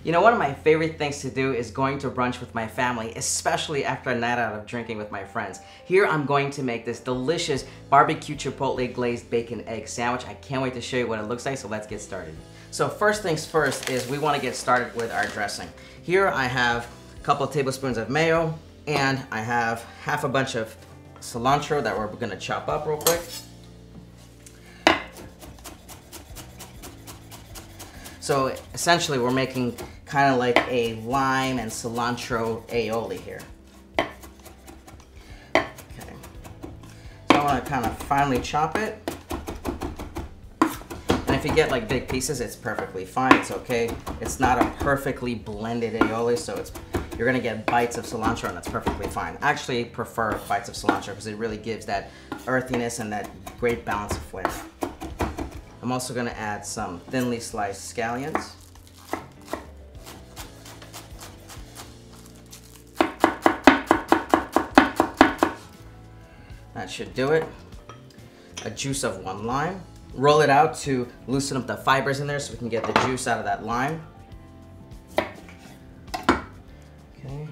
You know, one of my favorite things to do is going to brunch with my family, especially after a night out of drinking with my friends. Here I'm going to make this delicious barbecue chipotle glazed bacon egg sandwich. I can't wait to show you what it looks like, so let's get started. So first things first is we want to get started with our dressing. Here I have a couple of tablespoons of mayo, and I have half a bunch of cilantro that we're going to chop up real quick. So essentially we're making kind of like a lime and cilantro aioli here. Okay. So I want to kind of finely chop it. And if you get like big pieces, it's perfectly fine, it's okay. It's not a perfectly blended aioli, so you're gonna get bites of cilantro and that's perfectly fine. I actually prefer bites of cilantro because it really gives that earthiness and that great balance of flavor. I'm also going to add some thinly sliced scallions. That should do it. A juice of 1 lime. Roll it out to loosen up the fibers in there so we can get the juice out of that lime. Okay.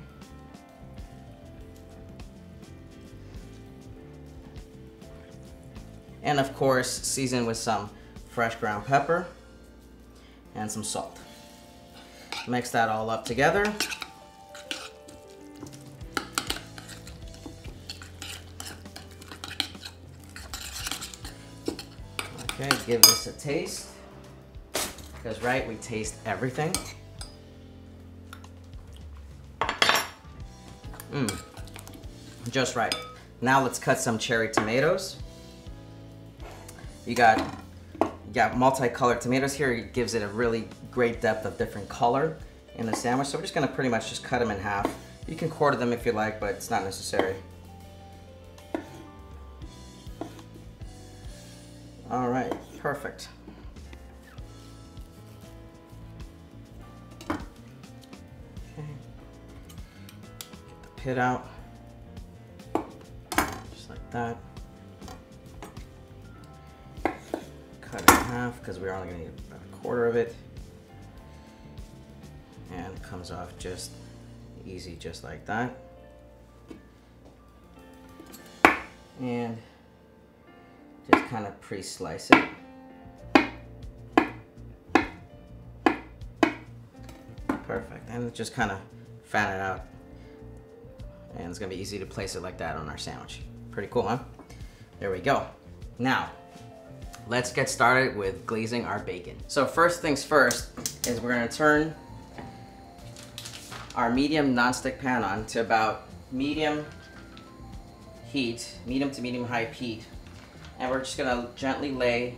And of course, season with some fresh ground pepper and some salt. Mix that all up together. Okay, give this a taste, because right, we taste everything. Just right. Now let's cut some cherry tomatoes. You got multicolored tomatoes here. It gives it a really great depth of different color in the sandwich. So we're just gonna pretty much just cut them in half. You can quarter them if you like, but it's not necessary. All right, perfect. Okay. Get the pit out, just like that. Cut it in half because we're only going to need about a quarter of it. And it comes off just easy, just like that. And just kind of pre-slice it. Perfect. And just kind of fan it out. And it's going to be easy to place it like that on our sandwich. Pretty cool, huh? There we go. Now, let's get started with glazing our bacon. So first things first is we're gonna turn our medium nonstick pan on to about medium heat, medium to medium high heat. And we're just gonna gently lay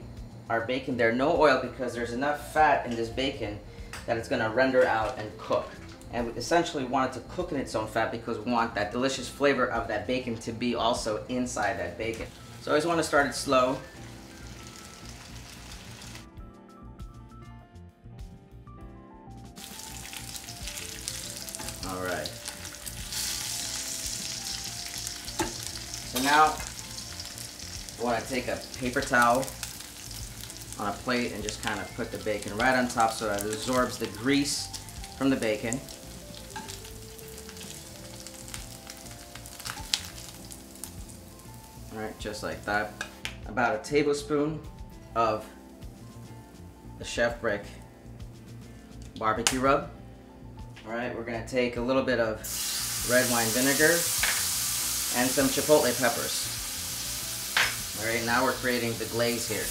our bacon there. No oil, because there's enough fat in this bacon that it's gonna render out and cook. And we essentially want it to cook in its own fat because we want that delicious flavor of that bacon to be also inside that bacon. So I always wanna start it slow. All right. So now I want to take a paper towel on a plate and just kind of put the bacon right on top so that it absorbs the grease from the bacon. All right, just like that. About a tablespoon of the Chef Brik barbecue rub. All right, we're gonna take a little bit of red wine vinegar and some chipotle peppers. All right, now we're creating the glaze here.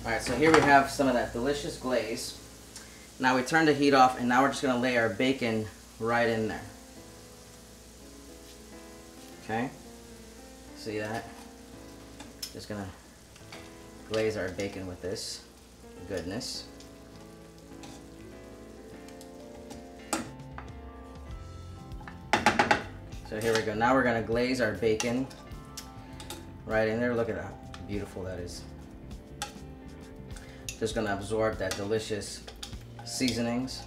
All right, so here we have some of that delicious glaze. Now we turn the heat off, and now we're just gonna lay our bacon right in there. Okay, see that? Just gonna glaze our bacon with this goodness. So here we go. Now we're gonna glaze our bacon right in there. Look at how beautiful that is. Just gonna absorb that delicious seasonings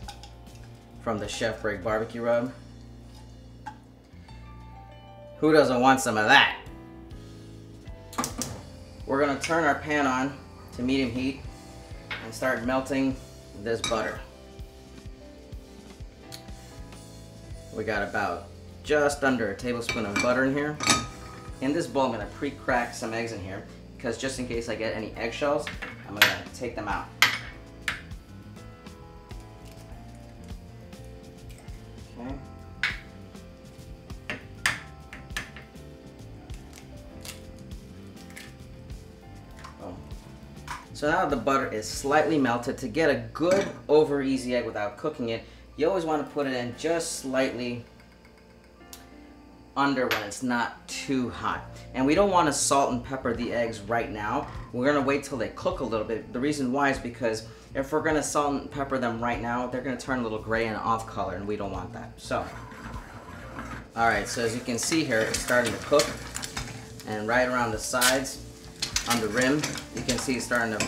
from the Chef Brik barbecue rub. Who doesn't want some of that? We're gonna turn our pan on to medium heat and start melting this butter. We got about just under a tablespoon of butter in here. In this bowl, I'm gonna pre-crack some eggs in here because just in case I get any eggshells, I'm gonna take them out. Okay. Boom. So now the butter is slightly melted. To get a good over easy egg without cooking it, you always want to put it in just slightly under when it's not too hot. And we don't want to salt and pepper the eggs right now. We're going to wait till they cook a little bit. The reason why is because if we're going to salt and pepper them right now, they're going to turn a little gray and off color, and we don't want that. So, alright, so as you can see here, it's starting to cook. And right around the sides, on the rim, you can see it's starting to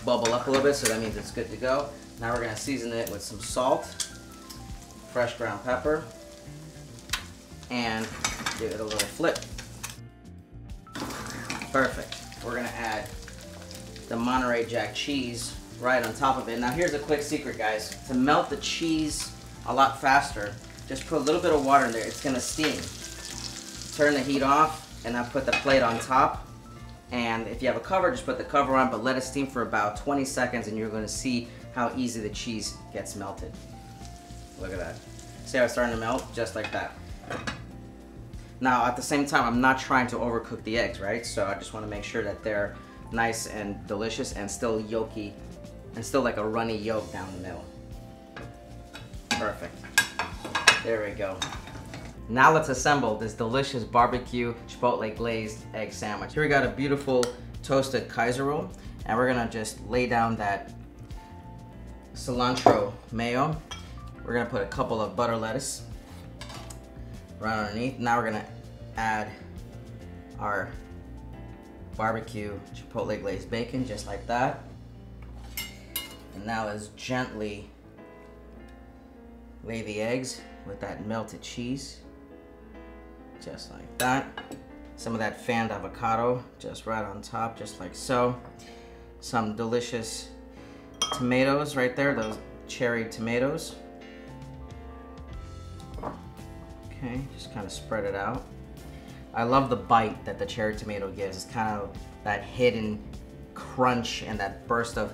bubble up a little bit, so that means it's good to go. Now we're going to season it with some salt, fresh ground pepper, and give it a little flip. Perfect. We're gonna add the Monterey Jack cheese right on top of it. Now here's a quick secret, guys. To melt the cheese a lot faster, just put a little bit of water in there. It's gonna steam. Turn the heat off, and I put the plate on top. And if you have a cover, just put the cover on, but let it steam for about 20 seconds, and you're gonna see how easy the cheese gets melted. Look at that. See how it's starting to melt? Just like that. Now, at the same time, I'm not trying to overcook the eggs, right? So I just want to make sure that they're nice and delicious and still yolky and still like a runny yolk down the middle. Perfect. There we go. Now let's assemble this delicious barbecue Chipotle glazed egg sandwich. Here we got a beautiful toasted Kaiser roll, and we're gonna just lay down that cilantro mayo. We're gonna put a couple of butter lettuce right underneath. Now we're gonna add our barbecue Chipotle glazed bacon just like that. And now let's gently lay the eggs with that melted cheese, just like that. Some of that fanned avocado just right on top, just like so. Some delicious tomatoes right there, those cherry tomatoes. Okay, just kind of spread it out. I love the bite that the cherry tomato gives. It's kind of that hidden crunch and that burst of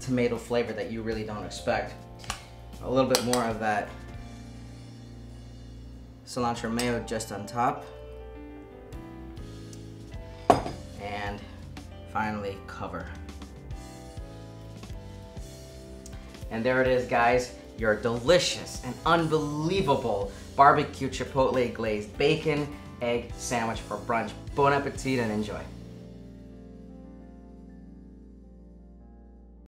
tomato flavor that you really don't expect. A little bit more of that cilantro mayo just on top. And finally cover. And there it is, guys. Your delicious and unbelievable barbecue Chipotle glazed bacon egg sandwich for brunch. Bon appetit and enjoy.